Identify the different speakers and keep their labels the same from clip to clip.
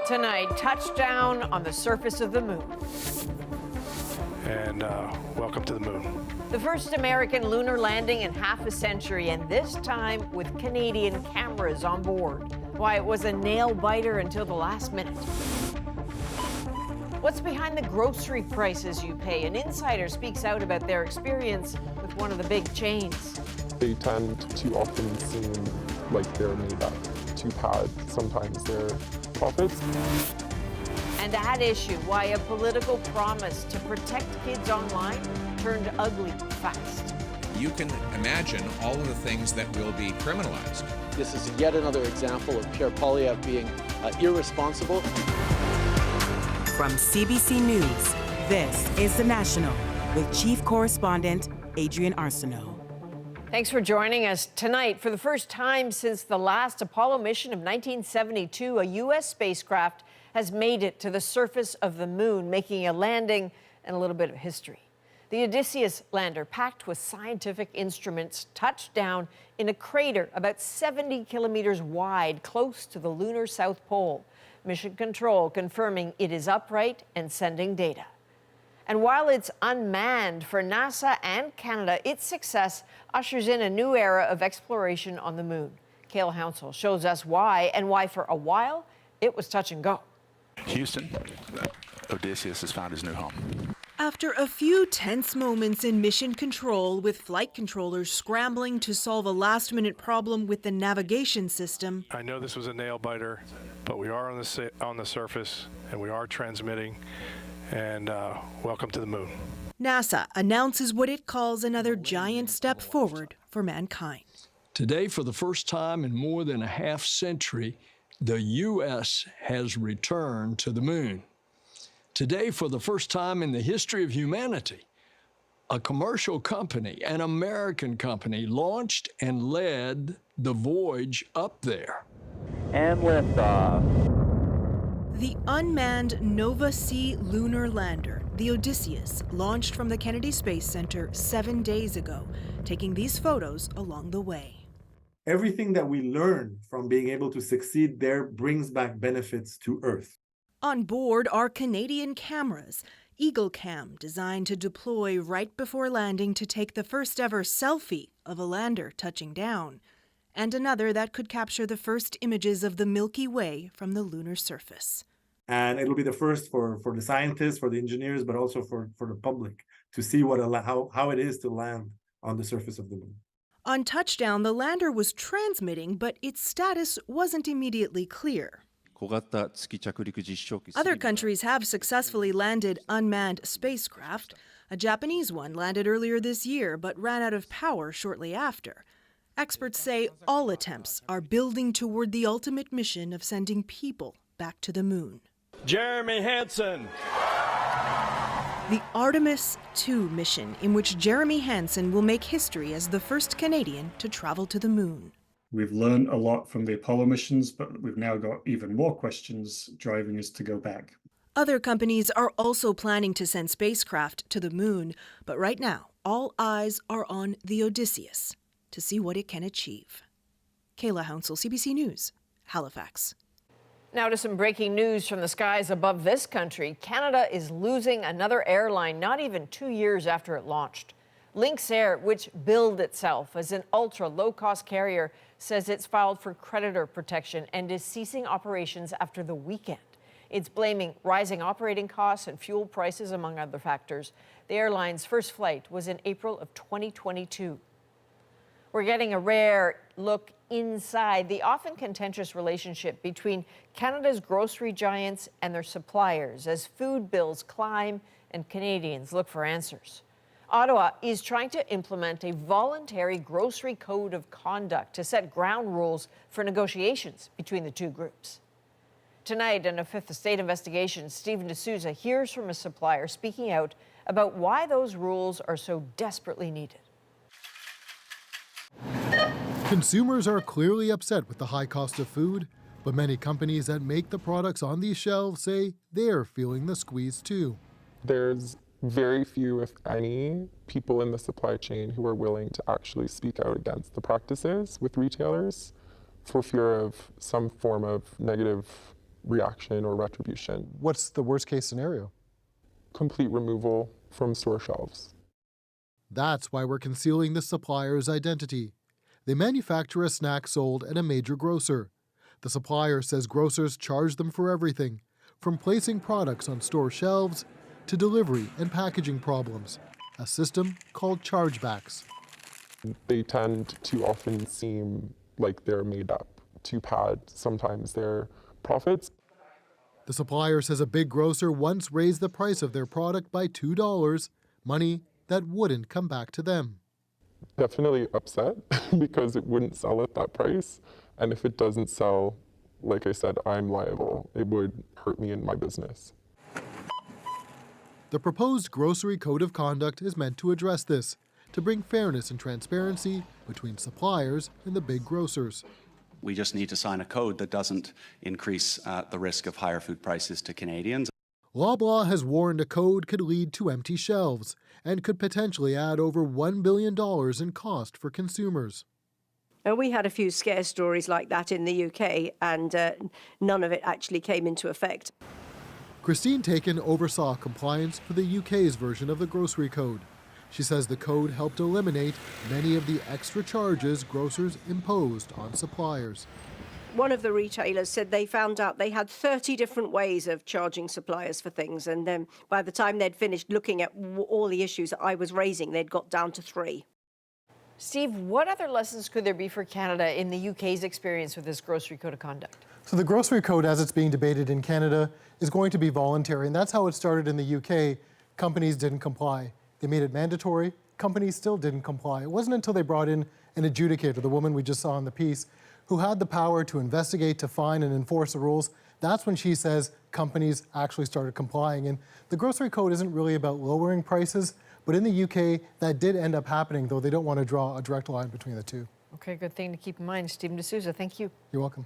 Speaker 1: Tonight, touchdown on the surface of the moon.
Speaker 2: And welcome to the moon.
Speaker 1: The first American lunar landing in half a century, and this time with Canadian cameras on board. Why it was a nail-biter until the last minute. What's behind the grocery prices you pay? An insider speaks out about their experience with one of the big chains.
Speaker 3: They tend to often seem like they're made up to pad sometimes their profits.
Speaker 1: And at issue, why a political promise to protect kids online turned ugly fast.
Speaker 4: You can imagine all of the things that will be criminalized.
Speaker 5: This is yet another example of Pierre Poilievre being irresponsible.
Speaker 6: From CBC News, this is The National with Chief Correspondent Adrian Arsenault.
Speaker 1: Thanks for joining us tonight. For the first time since the last Apollo mission of 1972, a U.S. spacecraft has made it to the surface of the moon, making a landing and a little bit of history. The Odysseus lander, packed with scientific instruments, touched down in a crater about 70 kilometers wide, close to the lunar South Pole. Mission Control confirming it is upright and sending data. And while it's unmanned for NASA and Canada, its success ushers in a new era of exploration on the moon. Kayla Hounsell shows us why, and why for a while it was touch and go.
Speaker 7: Houston, Odysseus has found his new home.
Speaker 8: After a few tense moments in Mission Control, with flight controllers scrambling to solve a last-minute problem with the navigation system.
Speaker 2: I know this was a nail-biter, but we are on the surface, and we are transmitting, and welcome to the moon.
Speaker 8: NASA announces what it calls another giant step forward for mankind.
Speaker 9: Today, for the first time in more than a half century, the U.S. has returned to the moon. Today, for the first time in the history of humanity, a commercial company, an American company, launched and led the voyage up there.
Speaker 5: And liftoff.
Speaker 8: The unmanned Nova-C lunar lander, the Odysseus, launched from the Kennedy Space Center 7 days ago, taking these photos along the way.
Speaker 10: Everything that we learn from being able to succeed there brings back benefits to Earth.
Speaker 8: On board are Canadian cameras, Eagle Cam, designed to deploy right before landing to take the first ever selfie of a lander touching down, and another that could capture the first images of the Milky Way from the lunar surface.
Speaker 10: And it'll be the first for the scientists, for the engineers, but also for the public to see how it is to land on the surface of the moon.
Speaker 8: On touchdown, the lander was transmitting, but its status wasn't immediately clear. Other countries have successfully landed unmanned spacecraft. A Japanese one landed earlier this year, but ran out of power shortly after. Experts say all attempts are building toward the ultimate mission of sending people back to the moon.
Speaker 2: Jeremy Hansen.
Speaker 8: The Artemis II mission, in which Jeremy Hansen will make history as the first Canadian to travel to the moon.
Speaker 11: We've learned a lot from the Apollo missions, but we've now got even more questions driving us to go back.
Speaker 8: Other companies are also planning to send spacecraft to the moon, but right now, all eyes are on the Odysseus to see what it can achieve. Kayla Hounsell, CBC News, Halifax.
Speaker 1: Now to some breaking news from the skies above this country. Canada is losing another airline not even 2 years after it launched. Lynx Air, which billed itself as an ultra-low-cost carrier, says it's filed for creditor protection and is ceasing operations after the weekend. It's blaming rising operating costs and fuel prices, among other factors. The airline's first flight was in April of 2022. We're getting a rare look inside the often contentious relationship between Canada's grocery giants and their suppliers as food bills climb and Canadians look for answers. Ottawa is trying to implement a voluntary grocery code of conduct to set ground rules for negotiations between the two groups. Tonight, in a Fifth Estate investigation, Stephen D'Souza hears from a supplier speaking out about why those rules are so desperately needed.
Speaker 12: Consumers are clearly upset with the high cost of food, but many companies that make the products on these shelves say they're feeling the squeeze too.
Speaker 3: There's very few, if any, people in the supply chain who are willing to actually speak out against the practices with retailers for fear of some form of negative reaction or retribution.
Speaker 12: What's the worst case scenario?
Speaker 3: Complete removal from store shelves.
Speaker 12: That's why we're concealing the supplier's identity. They manufacture a snack sold at a major grocer. The supplier says grocers charge them for everything, from placing products on store shelves to delivery and packaging problems, a system called chargebacks.
Speaker 3: They tend to often seem like they're made up to pad sometimes their profits.
Speaker 12: The supplier says a big grocer once raised the price of their product by $2, money that wouldn't come back to them.
Speaker 3: Definitely upset because it wouldn't sell at that price. And if it doesn't sell, like I said, I'm liable. It would hurt me in my business.
Speaker 12: The proposed grocery code of conduct is meant to address this, to bring fairness and transparency between suppliers and the big grocers.
Speaker 13: We just need to sign a code that doesn't increase the risk of higher food prices to Canadians.
Speaker 12: Loblaw has warned a code could lead to empty shelves and could potentially add over $1 billion in cost for consumers.
Speaker 14: We had a few scare stories like that in the UK, and none of it actually came into effect.
Speaker 12: Christine Taken oversaw compliance for the UK's version of the grocery code. She says the code helped eliminate many of the extra charges grocers imposed on suppliers.
Speaker 14: One of the retailers said they found out they had 30 different ways of charging suppliers for things, and then by the time they'd finished looking at all the issues that I was raising, they'd got down to 3.
Speaker 1: Steve, what other lessons could there be for Canada in the UK's experience with this grocery code of conduct?
Speaker 15: So the grocery code, as it's being debated in Canada, is going to be voluntary, and that's how it started in the UK. Companies didn't comply. They made it mandatory. Companies still didn't comply. It wasn't until they brought in an adjudicator, the woman we just saw in the piece, who had the power to investigate, to fine, and enforce the rules. That's when she says companies actually started complying. And the grocery code isn't really about lowering prices, but in the UK, that did end up happening, though they don't want to draw a direct line between the two.
Speaker 1: Okay, good thing to keep in mind. Stephen D'Souza, thank you.
Speaker 15: You're welcome.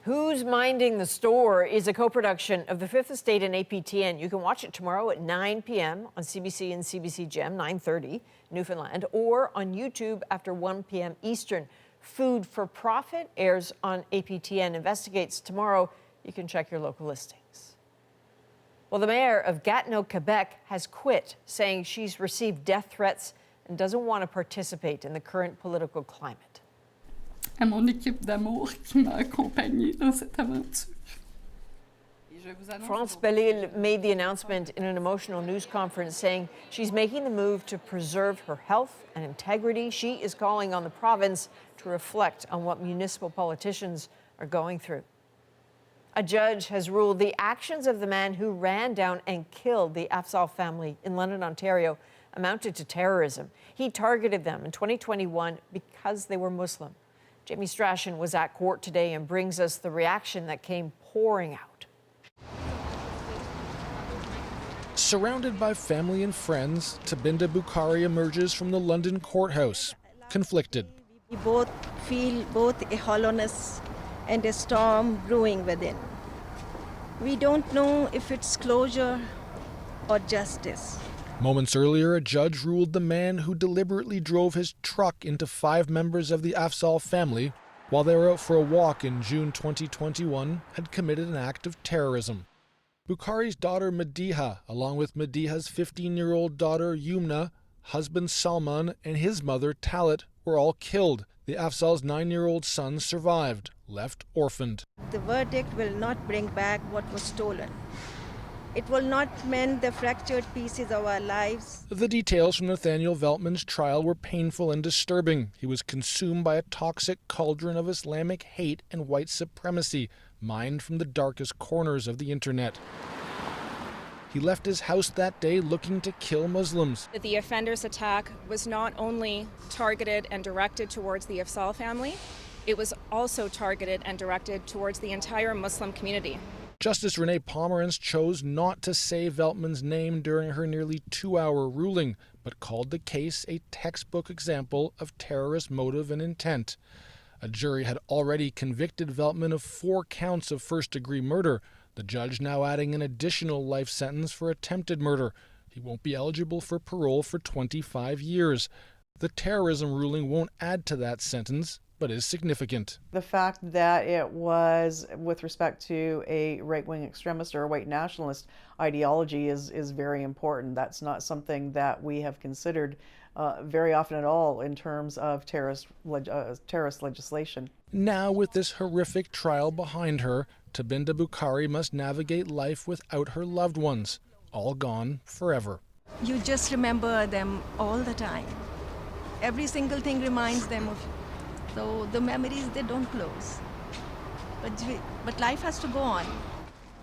Speaker 1: Who's Minding the Store is a co-production of The Fifth Estate and APTN. You can watch it tomorrow at 9 p.m. on CBC and CBC Gem, 9:30, Newfoundland, or on YouTube after 1 p.m. Eastern. Food for Profit airs on APTN Investigates tomorrow. You can check your local listings. Well, the mayor of Gatineau, Quebec, has quit, saying she's received death threats and doesn't want to participate in the current political climate.
Speaker 16: À mon équipe d'amour qui m'a accompagnée dans cette aventure.
Speaker 1: France Bellil made the announcement in an emotional news conference, saying she's making the move to preserve her health and integrity. She is calling on the province to reflect on what municipal politicians are going through. A judge has ruled the actions of the man who ran down and killed the Afzaal family in London, Ontario, amounted to terrorism. He targeted them in 2021 because they were Muslim. Jamie Strachan was at court today and brings us the reaction that came pouring out.
Speaker 17: Surrounded by family and friends, Tabinda Bukhari emerges from the London courthouse, conflicted.
Speaker 18: We both feel both a hollowness and a storm brewing within. We don't know if it's closure or justice.
Speaker 17: Moments earlier, a judge ruled the man who deliberately drove his truck into 5 members of the Afzaal family while they were out for a walk in June 2021 had committed an act of terrorism. Bukhari's daughter Madiha, along with Madiha's 15-year-old daughter Yumna, husband Salman, and his mother Talit were all killed. The Afzaal's 9-year-old son survived, left orphaned.
Speaker 18: The verdict will not bring back what was stolen. It will not mend the fractured pieces of our lives.
Speaker 17: The details from Nathaniel Veltman's trial were painful and disturbing. He was consumed by a toxic cauldron of Islamic hate and white supremacy, mined from the darkest corners of the internet. He left his house that day looking to kill Muslims.
Speaker 19: The offender's attack was not only targeted and directed towards the Afzaal family, it was also targeted and directed towards the entire Muslim community.
Speaker 17: Justice Renee Pomerantz chose not to say Veltman's name during her nearly 2-hour ruling, but called the case a textbook example of terrorist motive and intent. A jury had already convicted Veltman of 4 counts of first-degree murder, the judge now adding an additional life sentence for attempted murder. He won't be eligible for parole for 25 years. The terrorism ruling won't add to that sentence. but is significant.
Speaker 20: The fact that it was with respect to a right-wing extremist or a white nationalist ideology is very important. That's not something that we have considered very often at all in terms of terrorist legislation.
Speaker 17: Now, with this horrific trial behind her, Tabinda Bukhari must navigate life without her loved ones, all gone forever.
Speaker 18: You just remember them all the time. Every single thing reminds them of you. So the memories, they don't close. But life has to go on.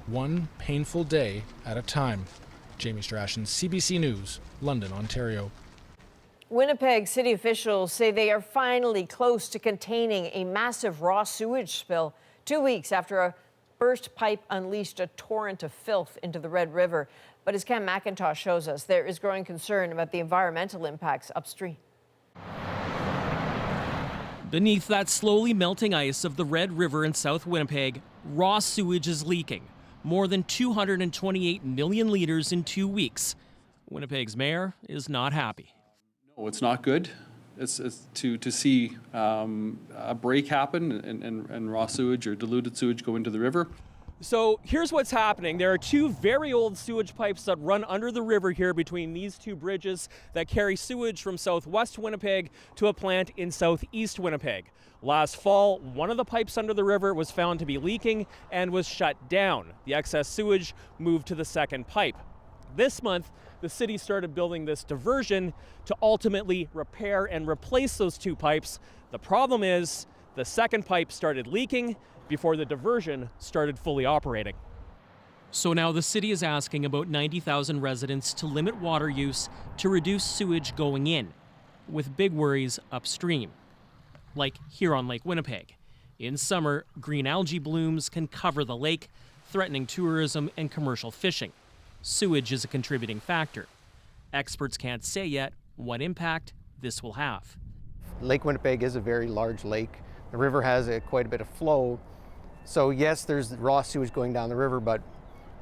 Speaker 17: One painful day at a time. Jamie Strachan, CBC News, London, Ontario.
Speaker 1: Winnipeg city officials say they are finally close to containing a massive raw sewage spill 2 weeks after a burst pipe unleashed a torrent of filth into the Red River. But as Cam McIntosh shows us, there is growing concern about the environmental impacts upstream.
Speaker 21: Beneath that slowly melting ice of the Red River in South Winnipeg, raw sewage is leaking. More than 228 million liters in 2 weeks. Winnipeg's mayor is not happy.
Speaker 22: No, it's not good. It's to see a break happen and raw sewage or diluted sewage go into the river.
Speaker 21: So here's what's happening. There are two very old sewage pipes that run under the river here between these two bridges that carry sewage from southwest Winnipeg to a plant in southeast Winnipeg. Last fall, one of the pipes under the river was found to be leaking and was shut down. The excess sewage moved to the second pipe. This month, the city started building this diversion to ultimately repair and replace those two pipes. The problem is the second pipe started leaking before the diversion started fully operating. So now the city is asking about 90,000 residents to limit water use to reduce sewage going in, with big worries upstream, like here on Lake Winnipeg. In summer, green algae blooms can cover the lake, threatening tourism and commercial fishing. Sewage is a contributing factor. Experts can't say yet what impact this will have.
Speaker 23: Lake Winnipeg is a very large lake. The river has quite a bit of flow. So yes, there's raw sewage going down the river, but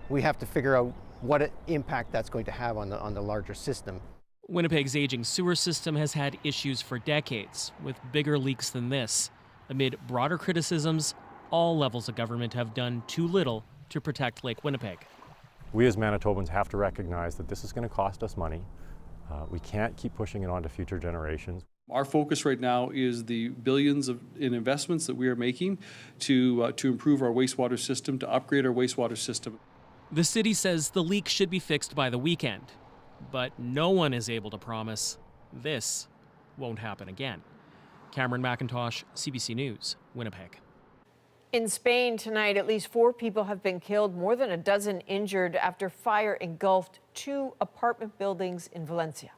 Speaker 23: we have to figure out what impact that's going to have on the larger system.
Speaker 21: Winnipeg's aging sewer system has had issues for decades, with bigger leaks than this. Amid broader criticisms, all levels of government have done too little to protect Lake Winnipeg.
Speaker 24: We as Manitobans have to recognize that this is going to cost us money. We can't keep pushing it on to future generations.
Speaker 22: Our focus right now is the billions in investments that we are making to improve our wastewater system, to upgrade our wastewater system.
Speaker 21: The city says the leak should be fixed by the weekend, but no one is able to promise this won't happen again. Cameron McIntosh, CBC News, Winnipeg.
Speaker 1: In Spain tonight, at least 4 people have been killed, more than a dozen injured after fire engulfed 2 apartment buildings in Valencia.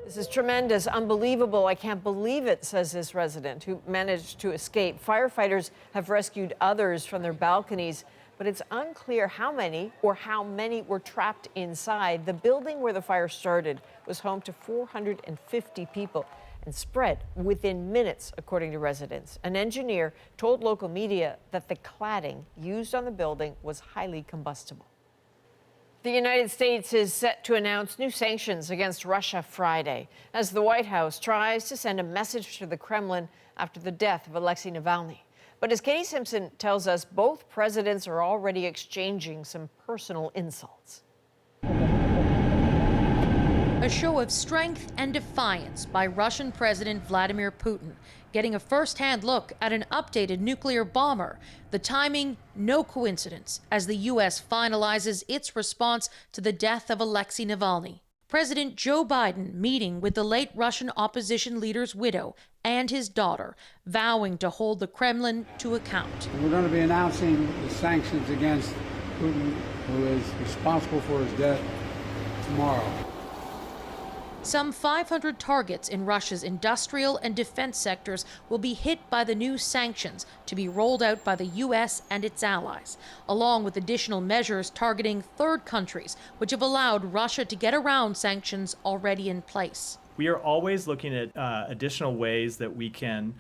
Speaker 1: This is tremendous, unbelievable. I can't believe it, says this resident who managed to escape. Firefighters have rescued others from their balconies, but it's unclear how many were trapped inside. The building where the fire started was home to 450 people and spread within minutes, according to residents. An engineer told local media that the cladding used on the building was highly combustible. The United States is set to announce new sanctions against Russia Friday, as the White House tries to send a message to the Kremlin after the death of Alexei Navalny. But as Katie Simpson tells us, both presidents are already exchanging some personal insults.
Speaker 25: A show of strength and defiance by Russian President Vladimir Putin, getting a first-hand look at an updated nuclear bomber. The timing, no coincidence, as the U.S. finalizes its response to the death of Alexei Navalny. President Joe Biden meeting with the late Russian opposition leader's widow and his daughter, vowing to hold the Kremlin to account.
Speaker 26: We're going to be announcing the sanctions against Putin, who is responsible for his death, tomorrow.
Speaker 25: Some 500 targets in Russia's industrial and defense sectors will be hit by the new sanctions to be rolled out by the U.S. and its allies, along with additional measures targeting third countries, which have allowed Russia to get around sanctions already in place.
Speaker 27: We are always looking at additional ways that we can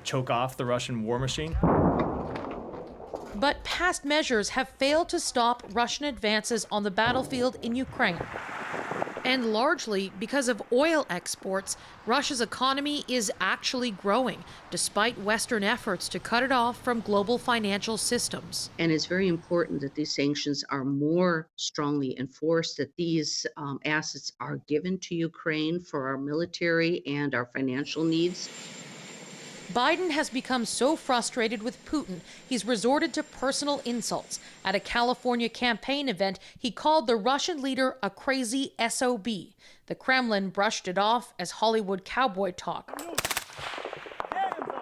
Speaker 27: choke off the Russian war machine.
Speaker 25: But past measures have failed to stop Russian advances on the battlefield in Ukraine. And largely because of oil exports, Russia's economy is actually growing, despite Western efforts to cut it off from global financial systems.
Speaker 2: And it's very important that these sanctions are more strongly enforced, that these assets are given to Ukraine for our military and our financial needs.
Speaker 25: Biden has become so frustrated with Putin, he's resorted to personal insults. At a California campaign event, he called the Russian leader a crazy SOB. The Kremlin brushed it off as Hollywood cowboy talk.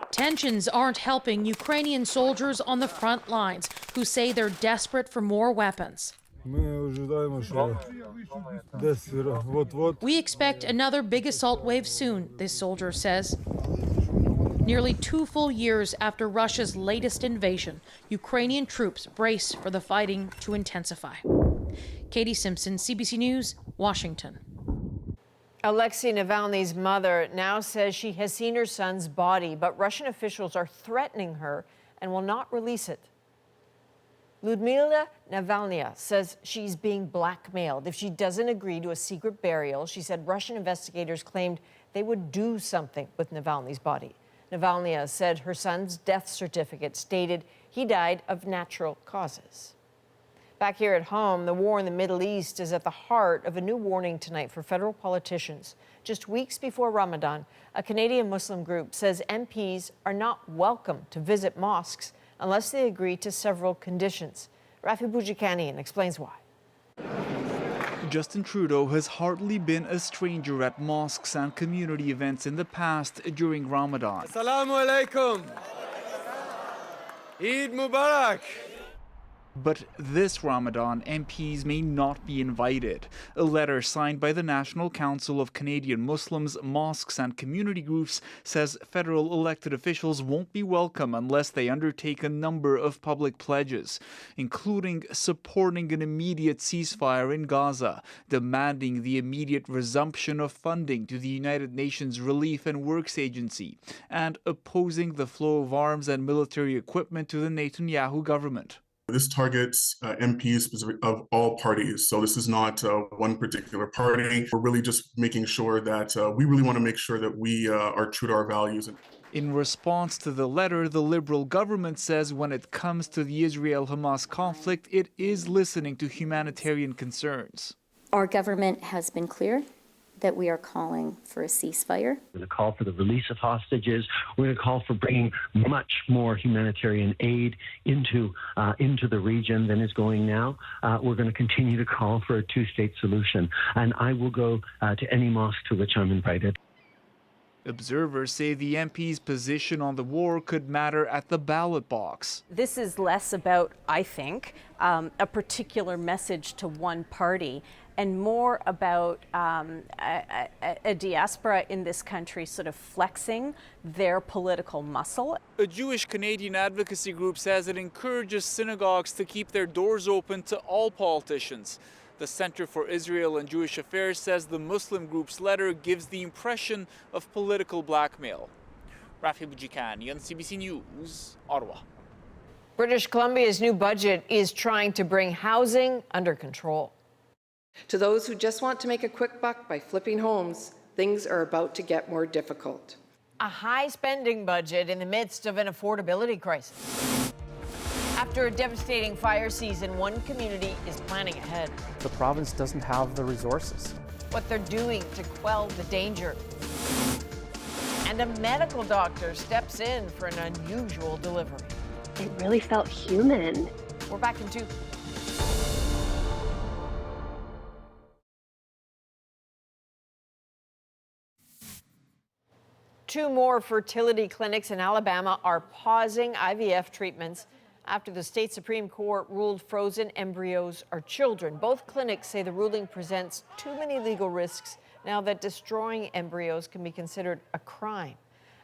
Speaker 25: Tensions aren't helping Ukrainian soldiers on the front lines, who say they're desperate for more weapons. We expect another big assault wave soon, this soldier says. Nearly 2 full years after Russia's latest invasion, Ukrainian troops brace for the fighting to intensify. Katie Simpson, CBC News, Washington.
Speaker 1: Alexei Navalny's mother now says she has seen her son's body, but Russian officials are threatening her and will not release it. Lyudmila Navalnaya says she's being blackmailed if she doesn't agree to a secret burial. She said Russian investigators claimed they would do something with Navalny's body. Navalnaya said her son's death certificate stated he died of natural causes. Back here at home, the war in the Middle East is at the heart of a new warning tonight for federal politicians. Just weeks before Ramadan, a Canadian Muslim group says MPs are not welcome to visit mosques unless they agree to several conditions. Rafi Boudjikanian explains why.
Speaker 4: Justin Trudeau has hardly been a stranger at mosques and community events in the past during Ramadan.
Speaker 5: Assalamu alaikum. Eid Mubarak.
Speaker 4: But this Ramadan, MPs may not be invited. A letter signed by the National Council of Canadian Muslims, Mosques and Community Groups says federal elected officials won't be welcome unless they undertake a number of public pledges, including supporting an immediate ceasefire in Gaza, demanding the immediate resumption of funding to the United Nations Relief and Works Agency, and opposing the flow of arms and military equipment to the Netanyahu government.
Speaker 6: This targets MPs of all parties, so this is not one particular party. We're really just making sure that we really want to make sure that we are true to our values.
Speaker 4: In response to the letter, the Liberal government says when it comes to the Israel-Hamas conflict, it is listening to humanitarian concerns.
Speaker 7: Our government has been clear that we are calling for a ceasefire.
Speaker 9: We're going to call for the release of hostages. We're going to call for bringing much more humanitarian aid into the region than is going now. We're going to continue to call for a two-state solution. And I will go to any mosque to which I'm invited.
Speaker 4: Observers say the MP's position on the war could matter at the ballot box.
Speaker 10: This is less about, I think, a particular message to one party and more about a diaspora in this country sort of flexing their political muscle.
Speaker 4: A Jewish Canadian advocacy group says it encourages synagogues to keep their doors open to all politicians. The Center for Israel and Jewish Affairs says the Muslim group's letter gives the impression of political blackmail. Rafi Boudjikanian, CBC News, Ottawa.
Speaker 1: British Columbia's new budget is trying to bring housing under control.
Speaker 28: To those who just want to make a quick buck by flipping homes, things are about to get more difficult.
Speaker 1: A high spending budget in the midst of an affordability crisis. After a devastating fire season, one community is planning ahead.
Speaker 29: The province doesn't have the resources.
Speaker 1: What they're doing to quell the danger. And a medical doctor steps in for an unusual delivery.
Speaker 30: It really felt human.
Speaker 1: We're back in 2. Two more fertility clinics in Alabama are pausing IVF treatments after the state Supreme Court ruled frozen embryos are children. Both clinics say the ruling presents too many legal risks now that destroying embryos can be considered a crime.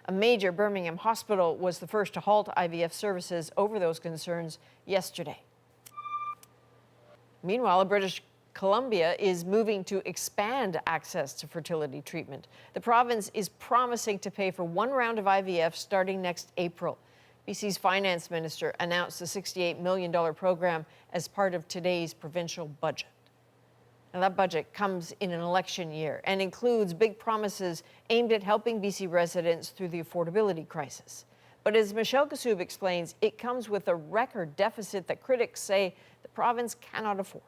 Speaker 1: A major Birmingham hospital was the first to halt IVF services over those concerns yesterday. Meanwhile, British Columbia is moving to expand access to fertility treatment. The province is promising to pay for one round of IVF starting next April. BC's finance minister announced the $68 million program as part of today's provincial budget. Now, that budget comes in an election year and includes big promises aimed at helping BC residents through the affordability crisis. But as Michelle Kassoub explains, it comes with a record deficit that critics say the province cannot afford.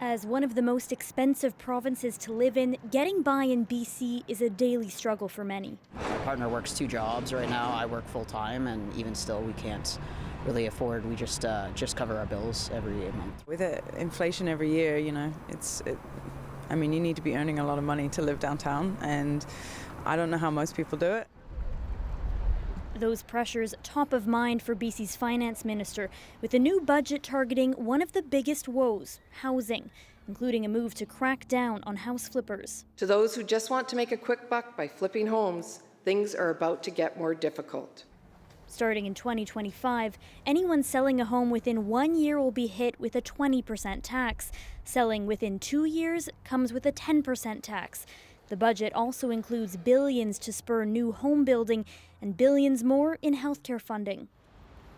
Speaker 3: As one of the most expensive provinces to live in, getting by in BC is a daily struggle for many.
Speaker 8: My partner works 2 jobs right now. I work full time, and even still, we can't really afford. We just cover our bills every month.
Speaker 11: With inflation every year, you know, I mean, you need to be earning a lot of money to live downtown, and I don't know how most people do it.
Speaker 3: Those pressures top of mind for BC's finance minister, with a new budget targeting one of the biggest woes, housing, including a move to crack down on house flippers.
Speaker 28: To those who just want to make a quick buck by flipping homes, things are about to get more difficult.
Speaker 3: Starting in 2025, anyone selling a home within 1 year will be hit with a 20% tax. Selling within 2 years comes with a 10% tax. The budget also includes billions to spur new home building and billions more in healthcare funding.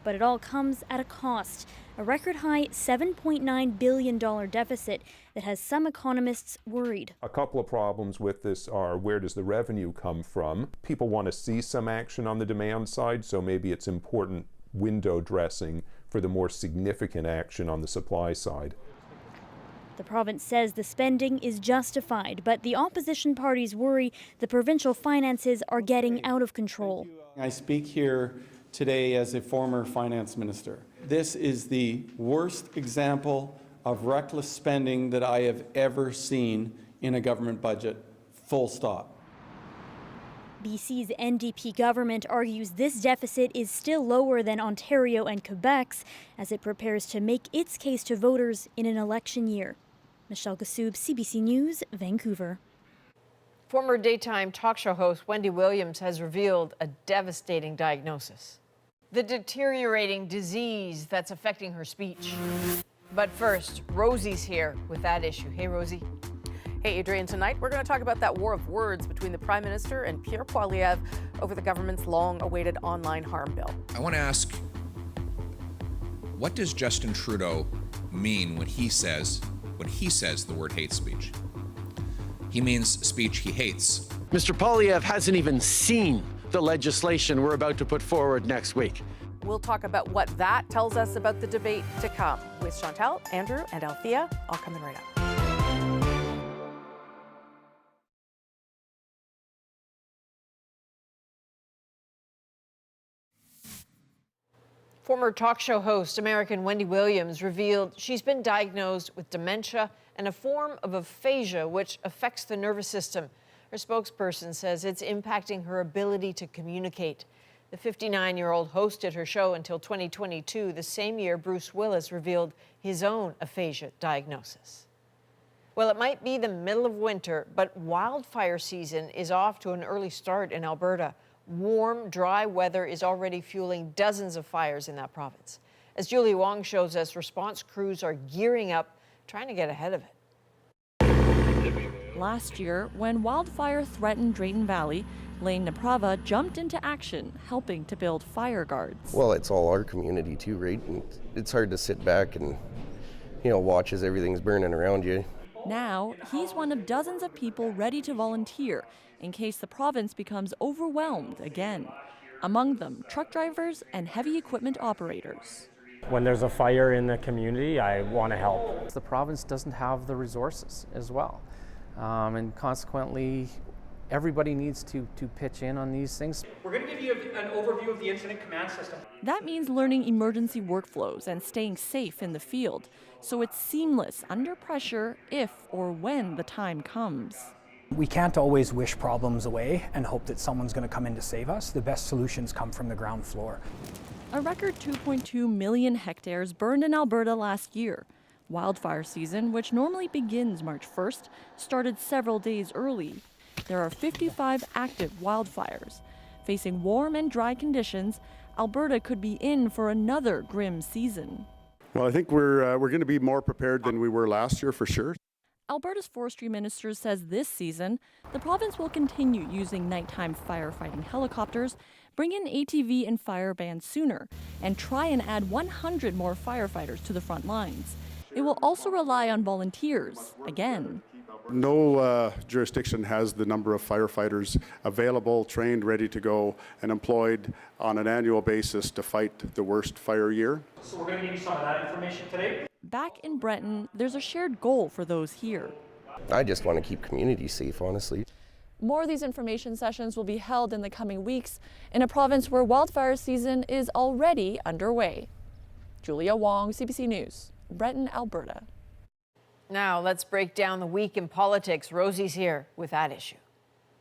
Speaker 3: But it all comes at a cost, a record high $7.9 billion deficit that has some economists worried.
Speaker 12: A couple of problems with this are, where does the revenue come from? People want to see some action on the demand side, so maybe it's important window dressing for the more significant action on the supply side.
Speaker 3: The province says the spending is justified, but the opposition parties worry the provincial finances are getting out of control.
Speaker 13: I speak here today as a former finance minister. This is the worst example of reckless spending that I have ever seen in a government budget, full stop.
Speaker 3: BC's NDP government argues this deficit is still lower than Ontario and Quebec's as it prepares to make its case to voters in an election year. Michelle Kassoub, CBC News, Vancouver.
Speaker 1: Former daytime talk show host Wendy Williams has revealed a devastating diagnosis: the deteriorating disease that's affecting her speech. But first, Rosie's here with that issue. Hey, Rosie.
Speaker 14: Hey, Adrian. Tonight, we're going to talk about that war of words between the Prime Minister and Pierre Poilievre over the government's long-awaited online harm bill.
Speaker 15: I want to ask, what does Justin Trudeau mean when he says the word hate speech? He means speech he hates.
Speaker 16: Mr. Poilievre hasn't even seen the legislation we're about to put forward next week.
Speaker 14: We'll talk about what that tells us about the debate to come with Chantal, Andrew, and Althea. All coming right up.
Speaker 1: Former talk show host American Wendy Williams revealed she's been diagnosed with dementia and a form of aphasia which affects the nervous system. Her spokesperson says it's impacting her ability to communicate. The 59-year-old hosted her show until 2022, the same year Bruce Willis revealed his own aphasia diagnosis. Well, it might be the middle of winter, but wildfire season is off to an early start in Alberta. Warm, dry weather is already fueling dozens of fires in that province. As Julie Wong shows us, response crews are gearing up, trying to get ahead of it.
Speaker 19: Last year, when wildfire threatened Drayton Valley, Lane Naprava jumped into action, helping to build fire guards.
Speaker 20: Well, it's all our community too, right? And it's hard to sit back and, watch as everything's burning around you.
Speaker 19: Now, he's one of dozens of people ready to volunteer in case the province becomes overwhelmed again. Among them, truck drivers and heavy equipment operators.
Speaker 29: When there's a fire in the community, I want to help. The province doesn't have the resources as well. And consequently, everybody needs to pitch in on these things.
Speaker 31: We're going to give you an overview of the incident command system.
Speaker 19: That means learning emergency workflows and staying safe in the field, so it's seamless under pressure if or when the time comes.
Speaker 32: We can't always wish problems away and hope that someone's going to come in to save us. The best solutions come from the ground floor.
Speaker 19: A record 2.2 million hectares burned in Alberta last year. Wildfire season, which normally begins March 1st, started several days early. There are 55 active wildfires. Facing warm and dry conditions, Alberta could be in for another grim season.
Speaker 33: Well, I think we're going to be more prepared than we were last year for sure.
Speaker 19: Alberta's forestry minister says this season, the province will continue using nighttime firefighting helicopters, bring in ATV and fire bans sooner, and try and add 100 more firefighters to the front lines. It will also rely on volunteers, again.
Speaker 33: No jurisdiction has the number of firefighters available, trained, ready to go, and employed on an annual basis to fight the worst fire year.
Speaker 31: So we're going to give you some of that information today.
Speaker 19: Back in Breton, there's a shared goal for those here.
Speaker 20: I just want to keep communities safe, honestly.
Speaker 19: More of these information sessions will be held in the coming weeks in a province where wildfire season is already underway. Julia Wong, CBC News, Breton, Alberta.
Speaker 1: Now let's break down the week in politics. Rosie's here with At Issue.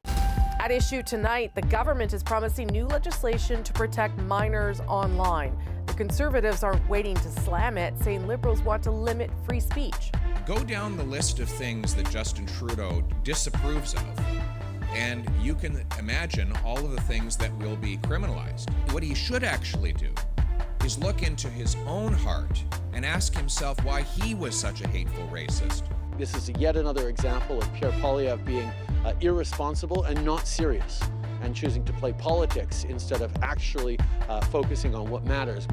Speaker 14: At issue tonight, the government is promising new legislation to protect minors online. The Conservatives aren't waiting to slam it, saying Liberals want to limit free speech.
Speaker 15: Go down the list of things that Justin Trudeau disapproves of, and you can imagine all of the things that will be criminalized. What he should actually do is look into his own heart and ask himself why he was such a hateful racist.
Speaker 16: This is yet another example of Pierre Poilievre being irresponsible and not serious, and choosing to play politics instead of actually focusing on what matters.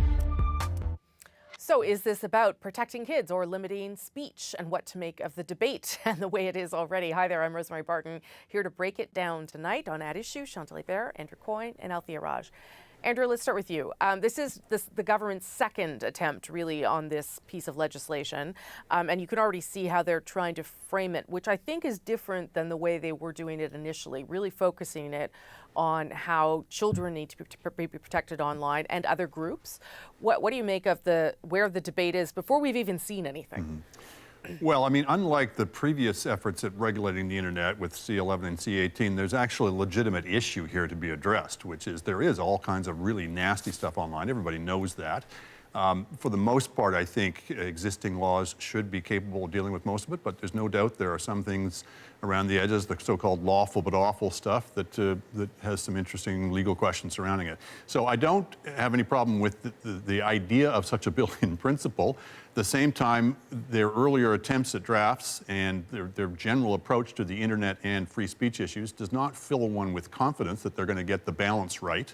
Speaker 14: So is this about protecting kids or limiting speech, and what to make of the debate and the way it is already? Hi there, I'm Rosemary Barton, here to break it down tonight on At Issue. Chantal Hébert, Andrew Coyne, and Althea Raj. Andrew, let's start with you. This is the government's second attempt, really, on this piece of legislation. And you can already see how they're trying to frame it, which I think is different than the way they were doing it initially, really focusing it on how children need to be protected online and other groups. What do you make of where the debate is before we've even seen anything?
Speaker 2: Mm-hmm. Well, I mean, unlike the previous efforts at regulating the internet with C11 and C18, there's actually a legitimate issue here to be addressed, which is there is all kinds of really nasty stuff online. Everybody knows that. For the most part, I think existing laws should be capable of dealing with most of it, but there's no doubt there are some things around the edges, the so-called lawful but awful stuff that has some interesting legal questions surrounding it. So I don't have any problem with the idea of such a bill in principle. At the same time, their earlier attempts at drafts and their general approach to the internet and free speech issues does not fill one with confidence that they're going to get the balance right.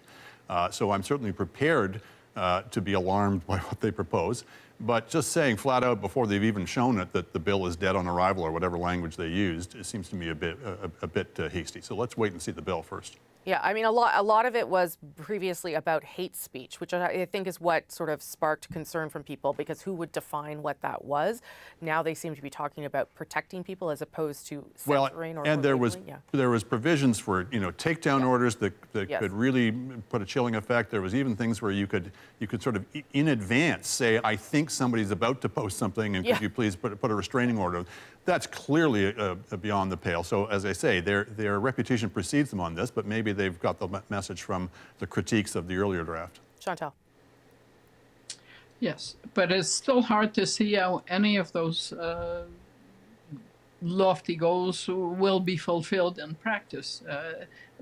Speaker 2: So I'm certainly prepared to be alarmed by what they propose. But just saying flat out before they've even shown it that the bill is dead on arrival or whatever language they used, it seems to me a bit hasty. So let's wait and see the bill first.
Speaker 14: Yeah, I mean, a lot of it was previously about hate speech, which I think is what sort of sparked concern from people, because who would define what that was? Now they seem to be talking about protecting people as opposed to censoring or
Speaker 2: and there was provisions for takedown orders that
Speaker 14: Yes.
Speaker 2: could really put a chilling effect. There was even things where you could sort of in advance say, I think somebody's about to post something, and could you please put a restraining order? That's clearly beyond the pale. So as I say, their reputation precedes them on this, but maybe they've got the message from the critiques of the earlier draft.
Speaker 14: Chantal.
Speaker 5: Yes, but it's still hard to see how any of those lofty goals will be fulfilled in practice.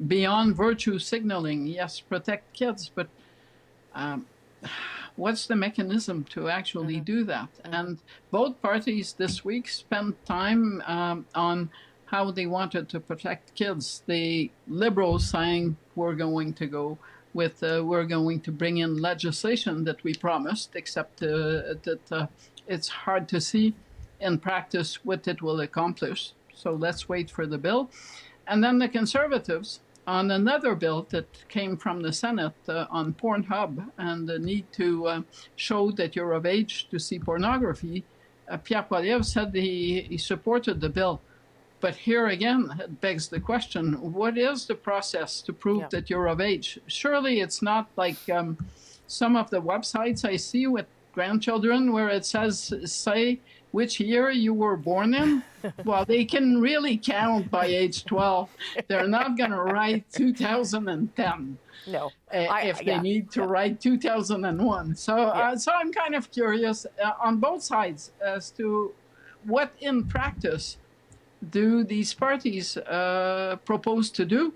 Speaker 5: Beyond virtue signaling, yes, protect kids, but what's the mechanism to actually do that? And both parties this week spent time on how they wanted to protect kids. The Liberals saying we're going to go with, we're going to bring in legislation that we promised, except that it's hard to see in practice what it will accomplish. So let's wait for the bill. And then the Conservatives on another bill that came from the Senate on Pornhub and the need to show that you're of age to see pornography. Pierre Poilievre said he supported the bill. But here again, it begs the question, what is the process to prove that you're of age? Surely it's not like some of the websites I see with grandchildren where it says, say which year you were born in. Well, they can really count by age 12. They're not going to write 2010.
Speaker 14: No.
Speaker 5: If they need to write 2001. So, so I'm kind of curious on both sides as to what in practice do these parties propose to do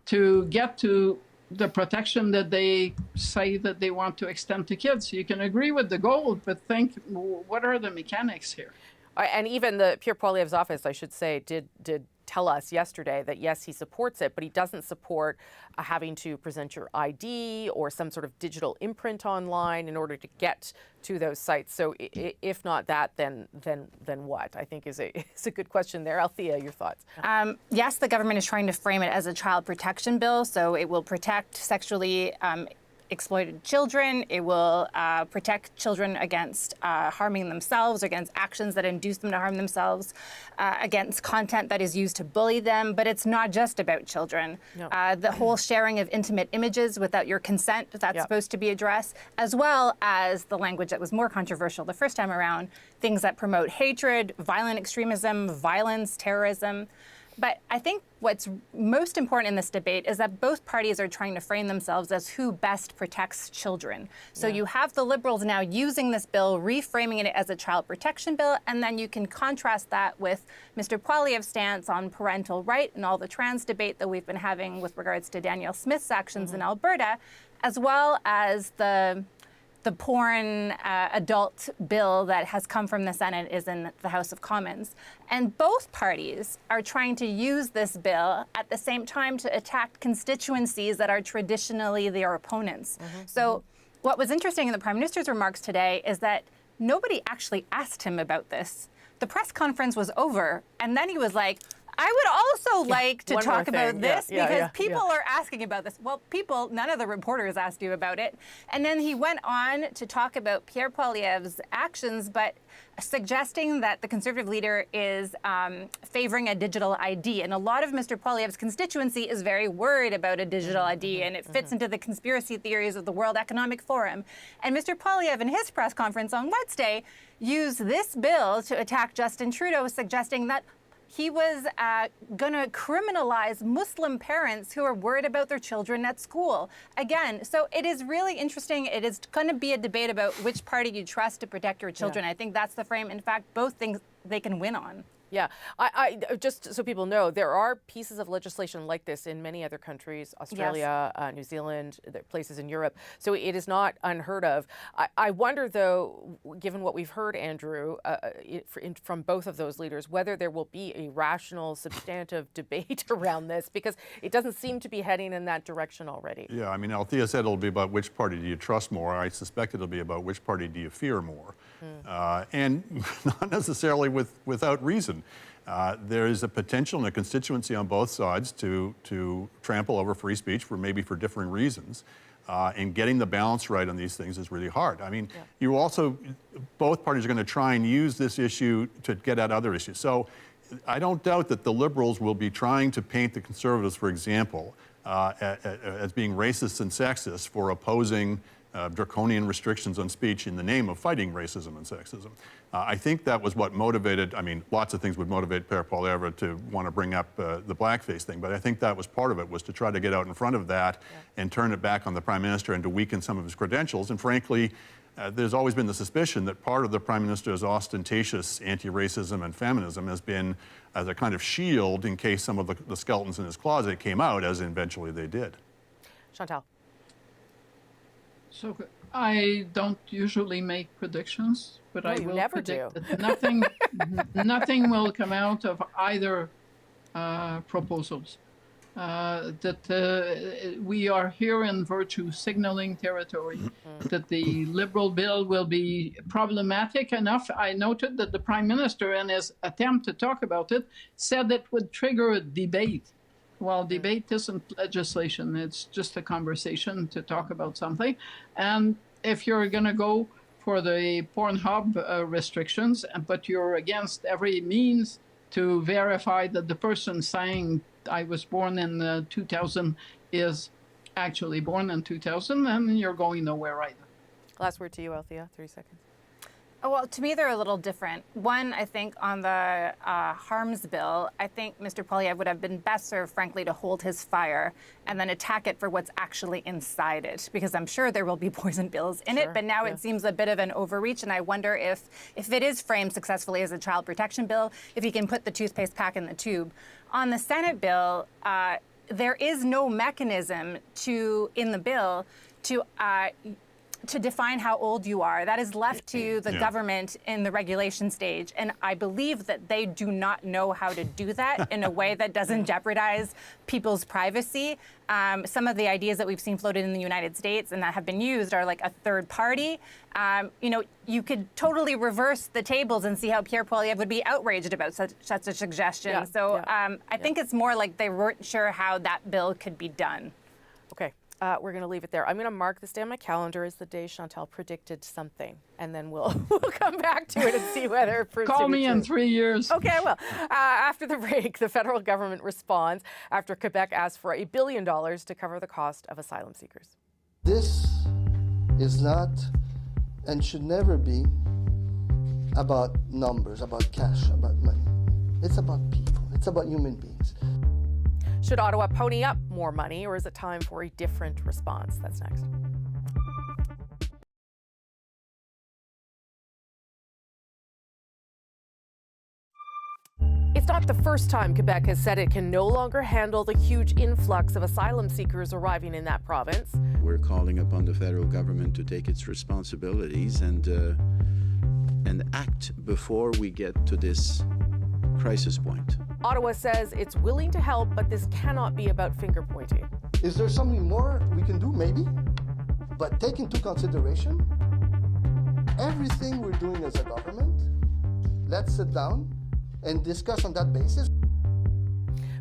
Speaker 5: to get to the protection that they say that they want to extend to kids. You can agree with the goal, but think, what are the mechanics here?
Speaker 14: And even the Pierre Poilievre's office, I should say, did tell us yesterday that yes, he supports it, but he doesn't support having to present your ID or some sort of digital imprint online in order to get to those sites. So if not that, then what? I think is a good question there. Althea, your thoughts?
Speaker 6: Yes, the government is trying to frame it as a child protection bill, so it will protect sexually exploited children. It will protect children against harming themselves, against actions that induce them to harm themselves, against content that is used to bully them. But it's not just about children. No. The whole sharing of intimate images without your consent, that's supposed to be addressed, as well as the language that was more controversial the first time around, things that promote hatred, violent extremism, violence, terrorism. But I think what's most important in this debate is that both parties are trying to frame themselves as who best protects children. So you have the Liberals now using this bill, reframing it as a child protection bill, and then you can contrast that with Mr. Poilievre's stance on parental right and all the trans debate that we've been having with regards to Danielle Smith's actions in Alberta, as well as the porn adult bill that has come from the Senate is in the House of Commons. And both parties are trying to use this bill at the same time to attack constituencies that are traditionally their opponents. So what was interesting in the Prime Minister's remarks today is that nobody actually asked him about this. The press conference was over, and then he was like, I would also like to talk about this because people are asking about this. Well, none of the reporters asked you about it. And then he went on to talk about Pierre Poilievre's actions, but suggesting that the Conservative leader is favoring a digital ID. And a lot of Mr. Poilievre's constituency is very worried about a digital ID, and it fits into the conspiracy theories of the World Economic Forum. And Mr. Poilievre, in his press conference on Wednesday, used this bill to attack Justin Trudeau, suggesting that he was going to criminalize Muslim parents who are worried about their children at school. Again, so it is really interesting. It is going to be a debate about which party you trust to protect your children. I think that's the frame. In fact, both things they can win on.
Speaker 14: Yeah, I just so people know, there are pieces of legislation like this in many other countries, Australia, New Zealand, places in Europe. So it is not unheard of. I wonder, though, given what we've heard, Andrew, from both of those leaders, whether there will be a rational, substantive debate around this, because it doesn't seem to be heading in that direction already. Yeah, I mean, Althea said it'll be about which party do you trust more. I suspect it'll be about which party do you fear more. And not necessarily without reason. There is a potential in a constituency on both sides to trample over free speech maybe for differing reasons. And getting the balance right on these things is really hard. I mean, both parties are going to try and use this issue to get at other issues. So I don't doubt that the Liberals will be trying to paint the Conservatives, for example, as being racist and sexist for opposing draconian restrictions on speech in the name of fighting racism and sexism. I think that was what motivated, I mean, lots of things would motivate Pierre Poilievre to want to bring up the blackface thing, but I think that was part of it, was to try to get out in front of that and turn it back on the Prime Minister and to weaken some of his credentials. And frankly, there's always been the suspicion that part of the Prime Minister's ostentatious anti-racism and feminism has been as a kind of shield in case some of the skeletons in his closet came out, as eventually they did. Chantal.
Speaker 5: So I don't usually make predictions, but I will predict that nothing will come out of either proposals. That we are here in virtue signaling territory, that the Liberal bill will be problematic enough. I noted that the Prime Minister, in his attempt to talk about it, said it would trigger a debate. Well, debate isn't legislation. It's just a conversation to talk about something. And if you're going to go for the Pornhub restrictions, but you're against every means to verify that the person saying I was born in 2000 is actually born in 2000, then you're going nowhere either.
Speaker 14: Last word to you, Althea, 30 seconds.
Speaker 6: Oh, well, to me, they're a little different. One, I think on the harms bill, I think Mr. Poilievre would have been best served, frankly, to hold his fire and then attack it for what's actually inside it, because I'm sure there will be poison pills in it, but now it seems a bit of an overreach, and I wonder if it is framed successfully as a child protection bill, if he can put the toothpaste back in the tube. On the Senate bill, there is no mechanism in the bill to to define how old you are. That is left to the government in the regulation stage. And I believe that they do not know how to do that in a way that doesn't jeopardize people's privacy. Some of the ideas that we've seen floated in the United States and that have been used are like a third party. You know, you could totally reverse the tables and see how Pierre Poilievre would be outraged about such a suggestion. I think it's more like they weren't sure how that bill could be done.
Speaker 14: Okay. We're going to leave it there. I'm going to mark this day on my calendar as the day Chantal predicted something, and then we'll come back to it and see whether it proves to be
Speaker 5: Call me
Speaker 14: true.
Speaker 5: in 3 years.
Speaker 14: Okay, I will. After the break, the federal government responds after Quebec asks for $1 billion to cover the cost of asylum seekers.
Speaker 4: This is not and should never be about numbers, about cash, about money. It's about people. It's about human beings.
Speaker 14: Should Ottawa pony up more money, or is it time for a different response? That's next. It's not the first time Quebec has said it can no longer handle the huge influx of asylum seekers arriving in that province.
Speaker 7: We're calling upon the federal government to take its responsibilities and act before we get to this crisis point.
Speaker 14: Ottawa says it's willing to help, but this cannot be about finger-pointing.
Speaker 4: Is there something more we can do? Maybe. But take into consideration everything we're doing as a government. Let's sit down and discuss on that basis.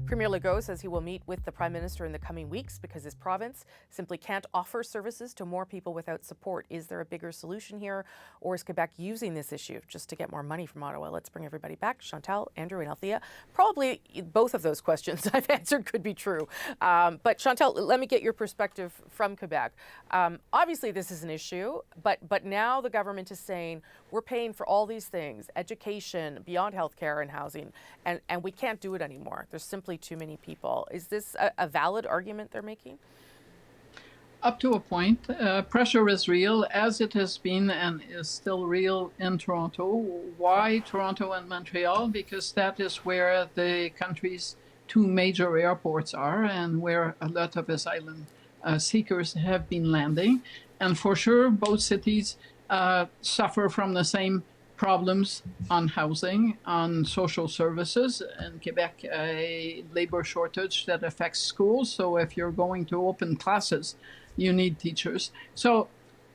Speaker 14: Premier Legault says he will meet with the Prime Minister in the coming weeks because his province simply can't offer services to more people without support. Is there a bigger solution here, or is Quebec using this issue just to get more money from Ottawa? Let's bring everybody back. Chantal, Andrew, and Althea. Probably both of those questions I've answered could be true. But Chantal, let me get your perspective from Quebec. Obviously, this is an issue, but now the government is saying we're paying for all these things, education, beyond healthcare and housing, and we can't do it anymore. There's simply too many people. Is this a valid argument they're making?
Speaker 5: Up to a point. Pressure is real, as it has been and is still real in Toronto. Why Toronto and Montreal? Because that is where the country's two major airports are and where a lot of asylum seekers have been landing. And for sure, both cities suffer from the same problems on housing, on social services. In Quebec, a labor shortage that affects schools. So if you're going to open classes, you need teachers. So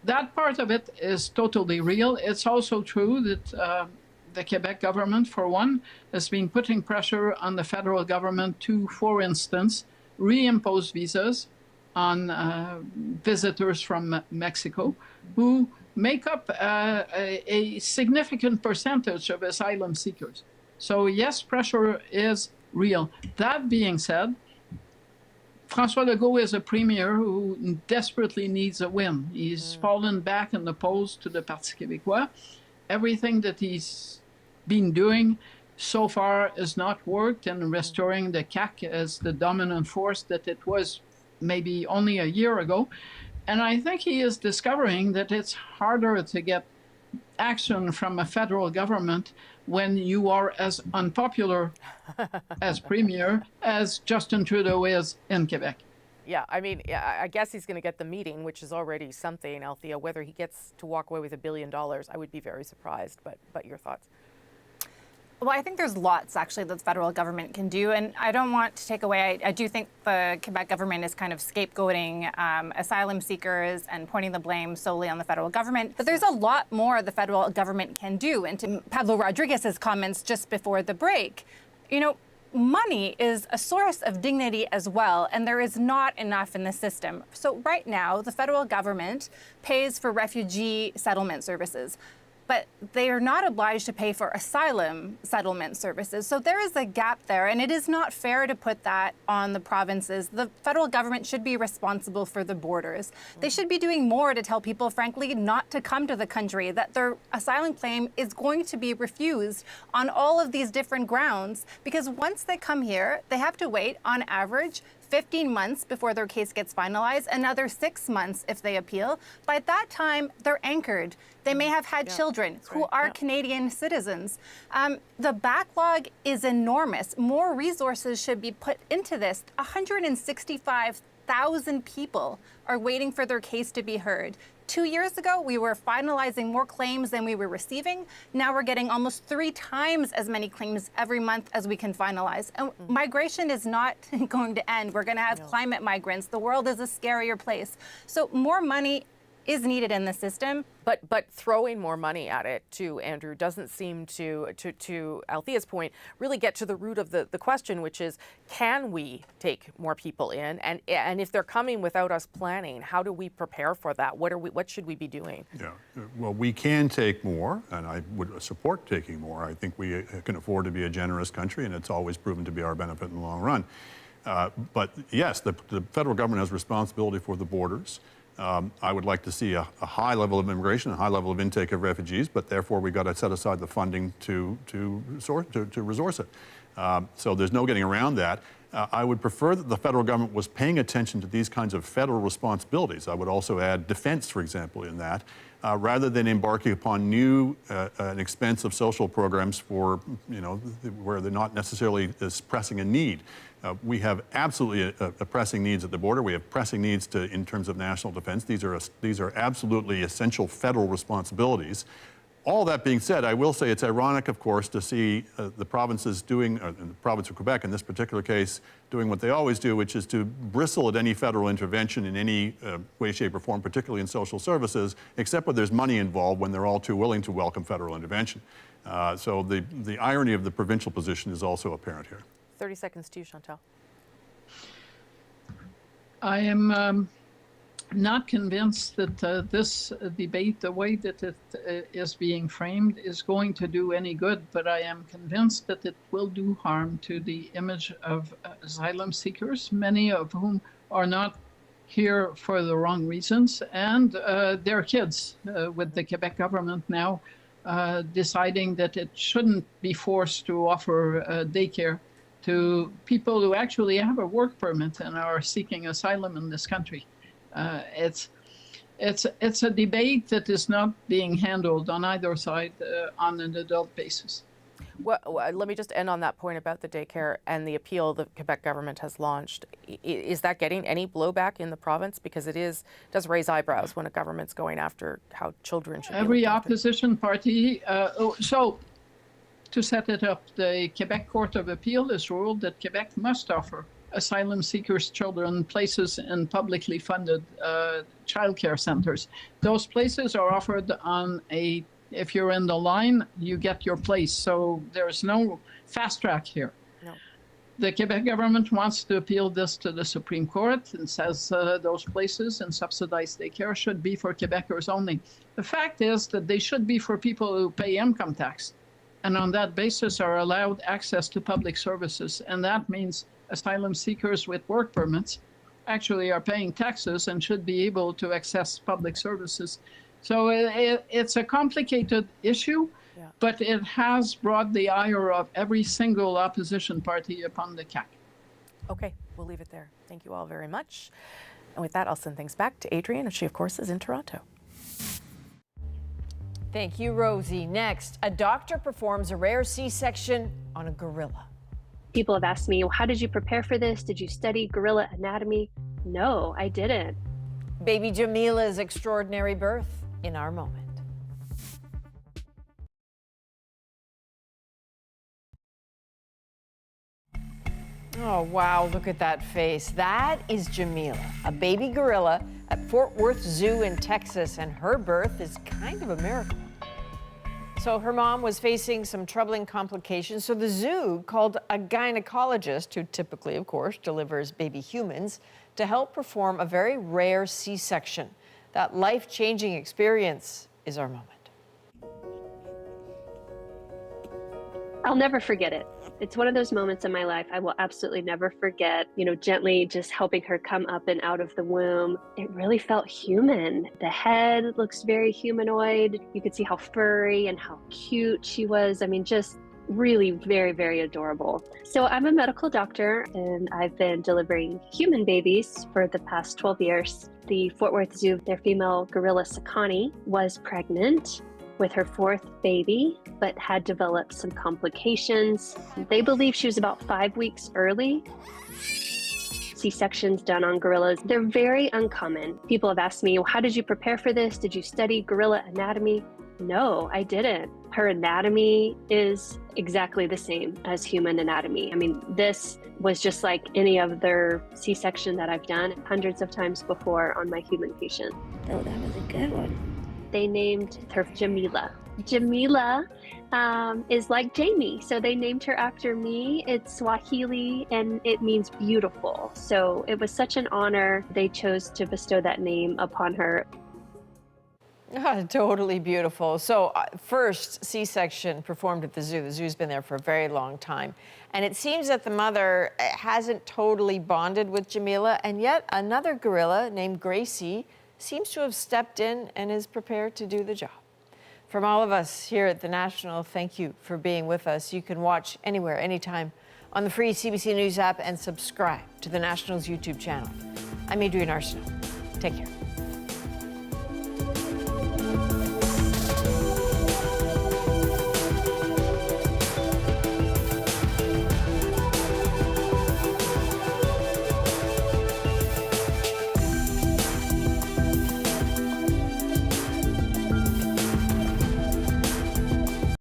Speaker 5: that part of it is totally real. It's also true that the Quebec government, for one, has been putting pressure on the federal government to, for instance, reimpose visas on visitors from Mexico who make up a significant percentage of asylum seekers. So yes, pressure is real. That being said, François Legault is a premier who desperately needs a win. He's fallen back in the polls to the Parti Québécois. Everything that he's been doing so far has not worked in restoring the CAQ as the dominant force that it was maybe only a year ago. And I think he is discovering that it's harder to get action from a federal government when you are as unpopular as premier as Justin Trudeau is in Quebec.
Speaker 14: Yeah, I mean, I guess he's going to get the meeting, which is already something, Althea. Whether he gets to walk away with $1 billion, I would be very surprised. But your thoughts?
Speaker 6: Well, I think there's lots, actually, that the federal government can do. And I don't want to take away, I do think the Quebec government is kind of scapegoating asylum seekers and pointing the blame solely on the federal government. But there's a lot more the federal government can do. And to Pablo Rodriguez's comments just before the break, you know, money is a source of dignity as well, and there is not enough in the system. So right now, the federal government pays for refugee settlement services, but they are not obliged to pay for asylum settlement services. So there is a gap there, and it is not fair to put that on the provinces. The federal government should be responsible for the borders. They should be doing more to tell people, frankly, not to come to the country, that their asylum claim is going to be refused on all of these different grounds, because once they come here, they have to wait, on average, 15 months before their case gets finalized, another 6 months if they appeal. By that time, they're anchored. They may have had children who are Canadian citizens. The backlog is enormous. More resources should be put into this. 165 1,000 people are waiting for their case to be heard. 2 years ago, we were finalizing more claims than we were receiving. Now we're getting almost 3 times as many claims every month as we can finalize. And migration is not going to end. We're going to have climate migrants. The world is a scarier place. So more money is needed in the system.
Speaker 14: But throwing more money at it, too, Andrew, doesn't seem to Althea's point, really get to the root of the question, which is, can we take more people in? And if they're coming without us planning, how do we prepare for that? What should we be doing?
Speaker 2: Yeah, well, we can take more, and I would support taking more. I think we can afford to be a generous country, and it's always proven to be our benefit in the long run. But yes, the federal government has responsibility for the borders. I would like to see a high level of immigration, a high level of intake of refugees, but therefore we've got to set aside the funding to resource it. So there's no getting around that. I would prefer that the federal government was paying attention to these kinds of federal responsibilities. I would also add defense, for example, in that, rather than embarking upon new and expensive social programs for, where they're not necessarily as pressing a need. We have absolutely a pressing needs at the border. We have pressing needs in terms of national defense. These are absolutely essential federal responsibilities. All that being said, I will say it's ironic, of course, to see the provinces doing, the province of Quebec in this particular case, doing what they always do, which is to bristle at any federal intervention in any way, shape, or form, particularly in social services, except when there's money involved, when they're all too willing to welcome federal intervention. So the irony of the provincial position is also apparent here.
Speaker 14: 30 seconds to you, Chantal.
Speaker 5: I am not convinced that this debate, the way that it is being framed, is going to do any good, but I am convinced that it will do harm to the image of asylum seekers, many of whom are not here for the wrong reasons, and their kids, with the Quebec government now deciding that it shouldn't be forced to offer daycare to people who actually have a work permit and are seeking asylum in this country. It's a debate that is not being handled on either side on an adult basis.
Speaker 14: Well, let me just end on that point about the daycare and the appeal the Quebec government has launched. Is that getting any blowback in the province? Because it does raise eyebrows when a government's going after how children should be
Speaker 5: Every
Speaker 14: looked after.
Speaker 5: opposition party, to set it up, the Quebec Court of Appeal has ruled that Quebec must offer asylum seekers' children places in publicly funded childcare centers. Those places are offered on if you're in the line, you get your place. So there's no fast track here. No. The Quebec government wants to appeal this to the Supreme Court and says those places in subsidized daycare should be for Quebecers only. The fact is that they should be for people who pay income tax, and on that basis are allowed access to public services. And that means asylum seekers with work permits actually are paying taxes and should be able to access public services. So it's a complicated issue, but it has brought the ire of every single opposition party upon the CAQ.
Speaker 14: Okay, we'll leave it there. Thank you all very much. And with that, I'll send things back to Adrienne, and she, of course, is in Toronto.
Speaker 1: Thank you, Rosie. Next, a doctor performs a rare C-section on a gorilla.
Speaker 8: People have asked me, well, how did you prepare for this? Did you study gorilla anatomy? No, I didn't.
Speaker 1: Baby Jamila's extraordinary birth in our moment. Oh, wow, look at that face. That is Jamila, a baby gorilla at Fort Worth Zoo in Texas, and her birth is kind of a miracle. So her mom was facing some troubling complications, so the zoo called a gynecologist, who typically, of course, delivers baby humans, to help perform a very rare C-section. That life-changing experience is our moment.
Speaker 8: I'll never forget it. It's one of those moments in my life I will absolutely never forget. You know, gently just helping her come up and out of the womb. It really felt human. The head looks very humanoid. You could see how furry and how cute she was. I mean, just really very, very adorable. So I'm a medical doctor, and I've been delivering human babies for the past 12 years. The Fort Worth Zoo, their female gorilla Sakani was pregnant with her 4th baby, but had developed some complications. They believe she was about 5 weeks early. C-sections done on gorillas. They're very uncommon. People have asked me, well, how did you prepare for this? Did you study gorilla anatomy? No, I didn't. Her anatomy is exactly the same as human anatomy. I mean, this was just like any other C-section that I've done hundreds of times before on my human patient.
Speaker 9: Oh, that was a good one.
Speaker 8: They named her Jamila. Jamila is like Jamie, so they named her after me. It's Swahili and it means beautiful. So it was such an honor. They chose to bestow that name upon her.
Speaker 1: Totally beautiful. So first C-section performed at the zoo. The zoo's been there for a very long time. And it seems that the mother hasn't totally bonded with Jamila, and yet another gorilla named Gracie seems to have stepped in and is prepared to do the job. From all of us here at The National, thank you for being with us. You can watch anywhere, anytime on the free CBC News app and subscribe to The National's YouTube channel. I'm Adrienne Arsenault. Take care.